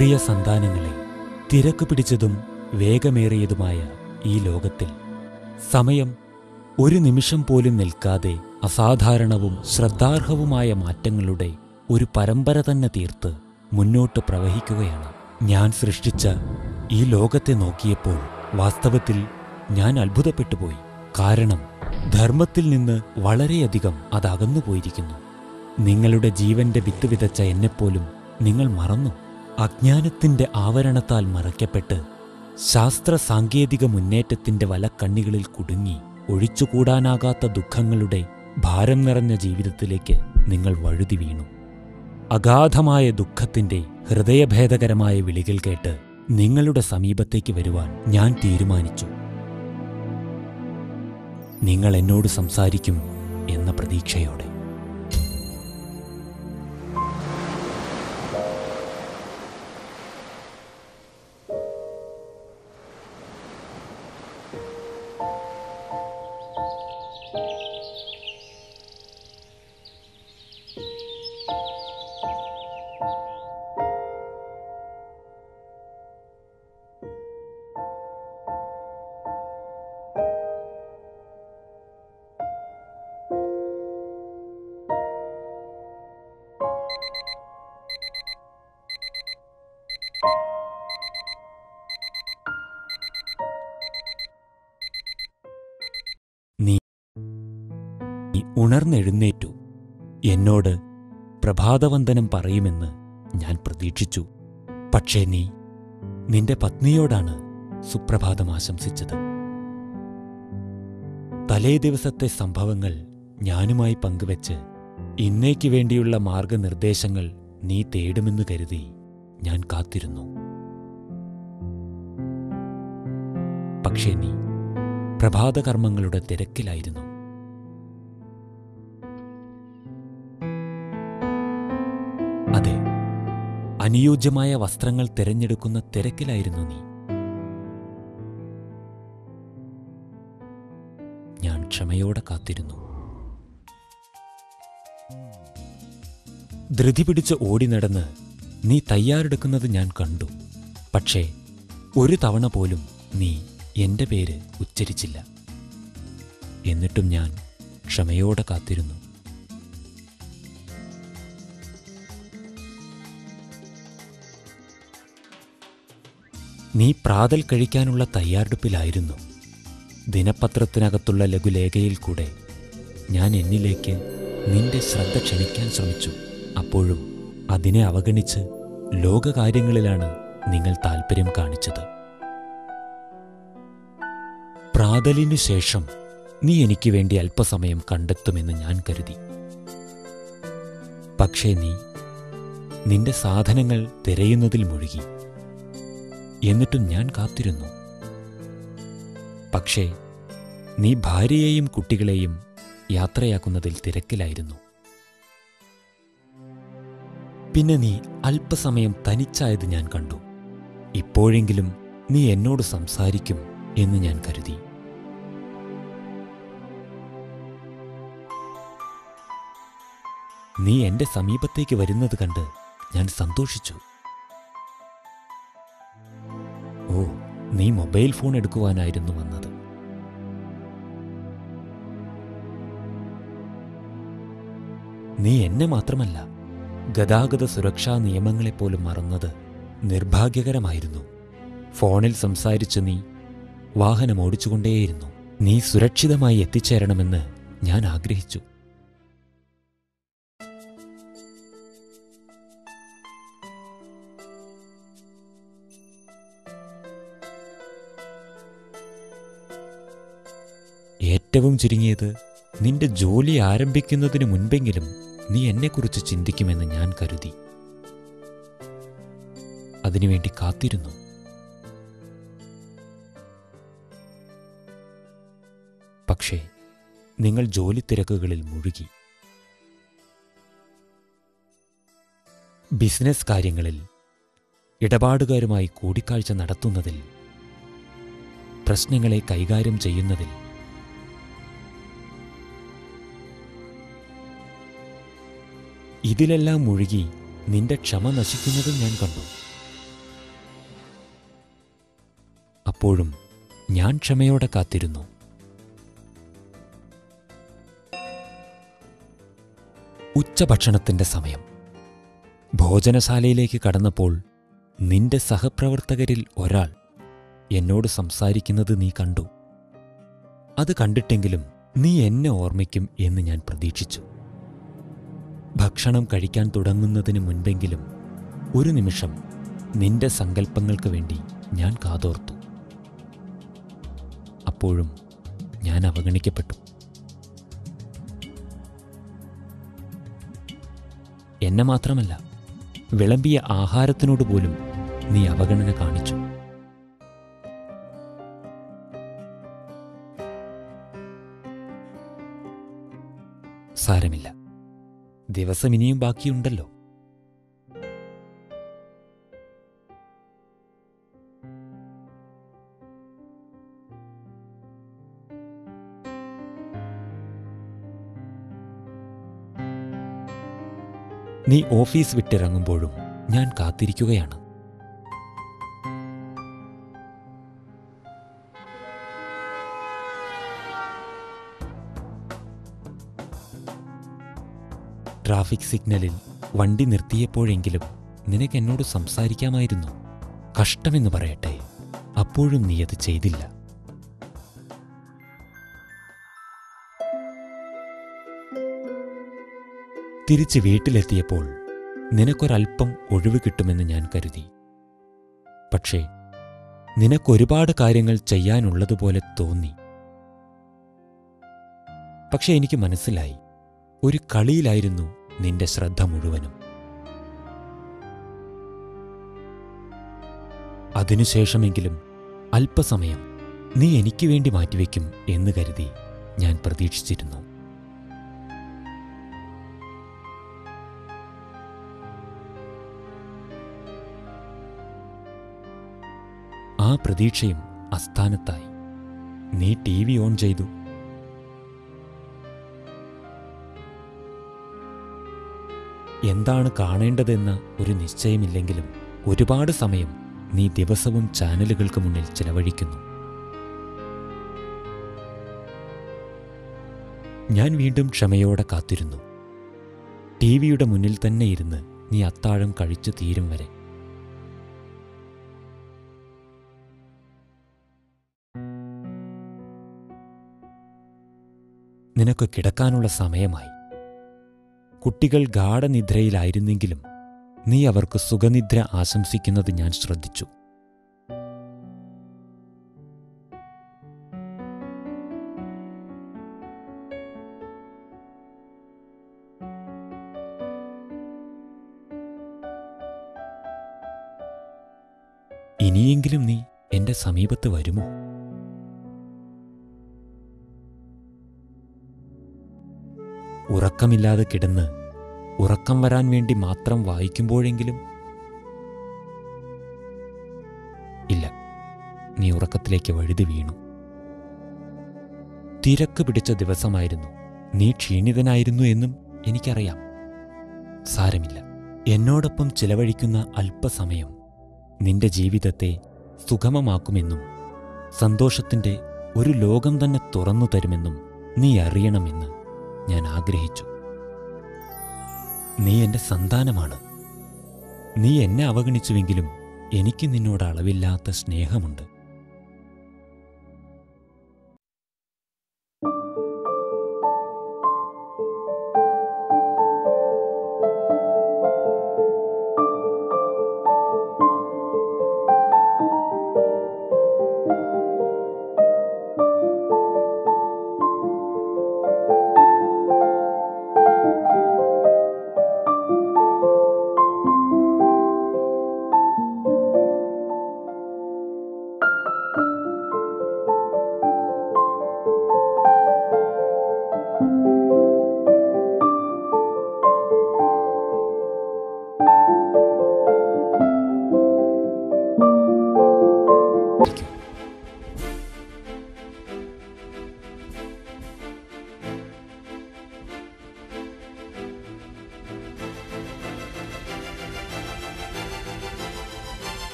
പ്രിയ സന്താനങ്ങളെ, തിരക്ക് പിടിച്ചതും വേഗമേറിയതുമായ ഈ ലോകത്തിൽ സമയം ഒരു നിമിഷം പോലും നിൽക്കാതെ അസാധാരണവും ശ്രദ്ധാർഹവുമായ മാറ്റങ്ങളുടെ ഒരു പരമ്പര തന്നെ തീർത്ത് മുന്നോട്ട് പ്രവഹിക്കുകയാണ്. ഞാൻ സൃഷ്ടിച്ച ഈ ലോകത്തെ നോക്കിയപ്പോൾ വാസ്തവത്തിൽ ഞാൻ അത്ഭുതപ്പെട്ടുപോയി. കാരണം ധർമ്മത്തിൽ നിന്ന് വളരെയധികം അതകന്നുപോയിരിക്കുന്നു. നിങ്ങളുടെ ജീവന്റെ വിത്ത് വിതച്ച എന്നെപ്പോലും നിങ്ങൾ മറന്നു. അജ്ഞാനത്തിന്റെ ആവരണത്താൽ മറയ്ക്കപ്പെട്ട് ശാസ്ത്ര സാങ്കേതിക മുന്നേറ്റത്തിന്റെ വലക്കണ്ണികളിൽ കുടുങ്ങി ഒഴിച്ചുകൂടാനാകാത്ത ദുഃഖങ്ങളുടെ ഭാരം നിറഞ്ഞ ജീവിതത്തിലേക്ക് നിങ്ങൾ വഴുതി വീണു. അഗാധമായ ദുഃഖത്തിന്റെ ഹൃദയഭേദകരമായ വിളികൾ കേട്ട് നിങ്ങളുടെ സമീപത്തേക്ക് വരുവാൻ ഞാൻ തീരുമാനിച്ചു. നിങ്ങൾ എന്നോട് സംസാരിക്കും എന്ന പ്രതീക്ഷയോടെ. നീ ഉണർന്നെഴുന്നേറ്റു. എന്നോട് പ്രഭാതവന്ദനം പറയുമെന്ന് ഞാൻ പ്രതീക്ഷിച്ചു. പക്ഷേ നീ നിന്റെ പത്നിയോടാണ് സുപ്രഭാതം ആശംസിച്ചത്. തലേ ദിവസത്തെ സംഭവങ്ങൾ ഞാനുമായി പങ്കുവെച്ച് ഇന്നേക്ക് വേണ്ടിയുള്ള മാർഗനിർദ്ദേശങ്ങൾ നീ തേടുമെന്ന് കരുതി ഞാൻ കാത്തിരുന്നു. പക്ഷേ നീ പ്രഭാതകർമ്മങ്ങളുടെ തിരക്കിലായിരുന്നു. അതെ, അനുയോജ്യമായ വസ്ത്രങ്ങൾ തിരഞ്ഞെടുക്കുന്ന തിരക്കിലായിരുന്നു നീ. ഞാൻ ക്ഷമയോടെ കാത്തിരുന്നു. ധൃതി പിടിച്ച് ഓടി നടന്ന് നീ തയ്യാറെടുക്കുന്നത് ഞാൻ കണ്ടു. പക്ഷേ ഒരു തവണ പോലും നീ എന്റെ പേര് ഉച്ചരിച്ചില്ല. എന്നിട്ടും ഞാൻ ക്ഷമയോടെ കാത്തിരുന്നു. നീ പ്രാതൽ കഴിക്കാനുള്ള തയ്യാറെടുപ്പിലായിരുന്നു. ദിനപത്രത്തിനകത്തുള്ള ലഘുലേഖയിൽ കൂടെ ഞാൻ എന്നിലേക്ക് നിന്റെ ശ്രദ്ധ ക്ഷണിക്കാൻ ശ്രമിച്ചു. അപ്പോഴും അതിനെ അവഗണിച്ച് ലോകകാര്യങ്ങളിലാണ് നിങ്ങൾ താൽപ്പര്യം കാണിച്ചത്. പ്രാതലിനു ശേഷം നീ എനിക്ക് വേണ്ടി അല്പസമയം കണ്ടെത്തുമെന്ന് ഞാൻ കരുതി. പക്ഷേ നീ നിന്റെ സാധനങ്ങൾ തിരയുന്നതിൽ മുഴുകി. എന്നിട്ടും ഞാൻ കാത്തിരുന്നു. പക്ഷേ നീ ഭാര്യയെയും കുട്ടികളെയും യാത്രയാക്കുന്നതിൽ തിരക്കിലായിരുന്നു. പിന്നെ നീ അല്പസമയം തനിച്ചായത് ഞാൻ കണ്ടു. ഇപ്പോഴെങ്കിലും നീ എന്നോട് സംസാരിക്കും എന്ന് ഞാൻ കരുതി. നീ എന്റെ സമീപത്തേക്ക് വരുന്നത് കണ്ട് ഞാൻ സന്തോഷിച്ചു. ഓ, നീ മൊബൈൽ ഫോൺ എടുക്കുവാനായിരുന്നു വന്നത്. നീ എന്നെ മാത്രമല്ല, ഗതാഗത സുരക്ഷാ നിയമങ്ങളെപ്പോലും മറന്നത് നിർഭാഗ്യകരമായിരുന്നു. ഫോണിൽ സംസാരിച്ച് നീ വാഹനം ഓടിച്ചുകൊണ്ടേയിരുന്നു. നീ സുരക്ഷിതമായി എത്തിച്ചേരണമെന്ന് ഞാൻ ആഗ്രഹിച്ചു. ഏറ്റവും ചുരുങ്ങിയത് നിന്റെ ജോലി ആരംഭിക്കുന്നതിന് മുൻപെങ്കിലും നീ എന്നെക്കുറിച്ച് ചിന്തിക്കുമെന്ന് ഞാൻ കരുതി. അതിനുവേണ്ടി കാത്തിരുന്നു. പക്ഷേ നിങ്ങൾ ജോലി തിരക്കുകളിൽ മുഴുകി. ബിസിനസ് കാര്യങ്ങളിൽ ഇടപാടുകാരുമായി കൂടിക്കാഴ്ച നടത്തുന്നതിൽ, പ്രശ്നങ്ങളെ കൈകാര്യം ചെയ്യുന്നതിൽ, ഇതിലെല്ലാം മുഴുകി നിന്റെ ക്ഷമ നശിക്കുന്നതും ഞാൻ കണ്ടു. അപ്പോഴും ഞാൻ ക്ഷമയോടെ കാത്തിരുന്നു. ഉച്ചഭക്ഷണത്തിന്റെ സമയം. ഭോജനശാലയിലേക്ക് കടന്നപ്പോൾ നിന്റെ സഹപ്രവർത്തകരിൽ ഒരാൾ എന്നോട് സംസാരിക്കുന്നത് നീ കണ്ടു. അത് കണ്ടിട്ടെങ്കിലും നീ എന്നെ ഓർമ്മിക്കും എന്ന് ഞാൻ പ്രതീക്ഷിച്ചു. ഭക്ഷണം കഴിക്കാൻ തുടങ്ങുന്നതിന് മുൻപെങ്കിലും ഒരു നിമിഷം നിന്റെ സങ്കല്പങ്ങൾക്ക് വേണ്ടി ഞാൻ കാതോർത്തു. അപ്പോഴും ഞാൻ അവഗണിക്കപ്പെട്ടു. എന്നെ മാത്രമല്ല, വിളമ്പിയ ആഹാരത്തിനോട് പോലും നീ അവഗണന കാണിച്ചു. സാരമില്ല, ദിവസം ഇനിയും ബാക്കിയുണ്ടല്ലോ. നീ ഓഫീസ് വിട്ടിറങ്ങുമ്പോഴും ഞാൻ കാത്തിരിക്കുകയാണ്. ട്രാഫിക് സിഗ്നലിൽ വണ്ടി നിർത്തിയപ്പോഴെങ്കിലും നിനക്കെന്നോട് സംസാരിക്കാമായിരുന്നു. കഷ്ടമെന്ന് പറയട്ടെ, അപ്പോഴും നീ അത് ചെയ്തില്ല. തിരിച്ച് വീട്ടിലെത്തിയപ്പോൾ നിനക്കൊരൽപ്പം ഒഴിവ് കിട്ടുമെന്ന് ഞാൻ കരുതി. പക്ഷേ നിനക്കൊരുപാട് കാര്യങ്ങൾ ചെയ്യാനുള്ളതുപോലെ തോന്നി. പക്ഷെ എനിക്ക് മനസ്സിലായി, ഒരു കളിയിലായിരുന്നു നിന്റെ ശ്രദ്ധ മുഴുവനും. അതിനുശേഷമെങ്കിലും അല്പസമയം നീ എനിക്ക് വേണ്ടി മാറ്റിവെക്കും എന്ന് കരുതി ഞാൻ പ്രതീക്ഷിച്ചിരുന്നു. ആ പ്രതീക്ഷയും അസ്ഥാനത്തായി. നീ TV ഓൺ ചെയ്തു. എന്താണ് കാണേണ്ടതെന്ന ഒരു നിശ്ചയമില്ലെങ്കിലും ഒരുപാട് സമയം നീ ദിവസവും ചാനലുകൾക്ക് മുന്നിൽ ചിലവഴിക്കുന്നു. ഞാൻ വീണ്ടും ക്ഷമയോടെ കാത്തിരുന്നു. ടിവിയുടെ മുന്നിൽ തന്നെ ഇരുന്ന് നീ അത്താഴം കഴിച്ചു തീരും വരെ. നിനക്ക് കിടക്കാനുള്ള സമയമായി. കുട്ടികൾ ഗാഢനിദ്രയിലായിരുന്നെങ്കിലും നീ അവർക്ക് സുഖനിദ്ര ആശംസിക്കുന്നത് ഞാൻ ശ്രദ്ധിച്ചു. ഇനിയെങ്കിലും നീ എന്റെ സമീപത്ത് വരുമോ? ഉറക്കമില്ലാതെ കിടന്ന് ഉറക്കം വരാൻ വേണ്ടി മാത്രം വായിക്കുമ്പോഴെങ്കിലും? ഇല്ല, നീ ഉറക്കത്തിലേക്ക് വഴുതി വീണു. തിരക്ക് പിടിച്ച ദിവസമായിരുന്നു. നീ ക്ഷീണിതനായിരുന്നു എന്നും എനിക്കറിയാം. സാരമില്ല, എന്നോടൊപ്പം ചിലവഴിക്കുന്ന അല്പസമയം നിന്റെ ജീവിതത്തെ സുഗമമാക്കുമെന്നും സന്തോഷത്തിൻ്റെ ഒരു ലോകം തന്നെ തുറന്നു തരുമെന്നും നീ അറിയണമെന്ന് ഞാൻ ആഗ്രഹിച്ചു. നീ എൻ്റെ സന്താനമാണ്. നീ എന്നെ അവഗണിച്ചുവെങ്കിലും എനിക്ക് നിന്നോട് അളവില്ലാത്ത സ്നേഹമുണ്ട്.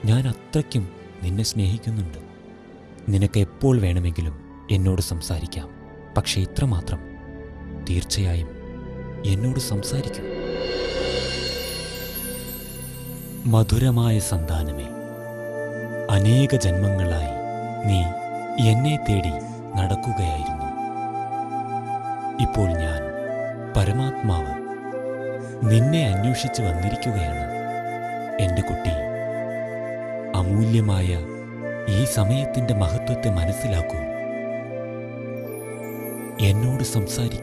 ഞാൻ അത്രയ്ക്കും നിന്നെ സ്നേഹിക്കുന്നുണ്ട്. നിനക്ക് എപ്പോൾ വേണമെങ്കിലും എന്നോട് സംസാരിക്കാം. പക്ഷേ ഇത്രമാത്രം, തീർച്ചയായും എന്നോട് സംസാരിക്കൂ. മധുരമായ സന്താനമേ, അനേക ജന്മങ്ങളായി നീ എന്നെ തേടി നടക്കുകയായിരുന്നു. ഇപ്പോൾ ഞാൻ, പരമാത്മാവ്, നിന്നെ അന്വേഷിച്ച് വന്നിരിക്കുകയാണ്. എൻ്റെ കുട്ടി, അമൂല്യമായ ഈ സമയത്തിൻ്റെ മഹത്വത്തെ മനസ്സിലാക്കൂ. എന്നോട് സംസാരിക്കൂ.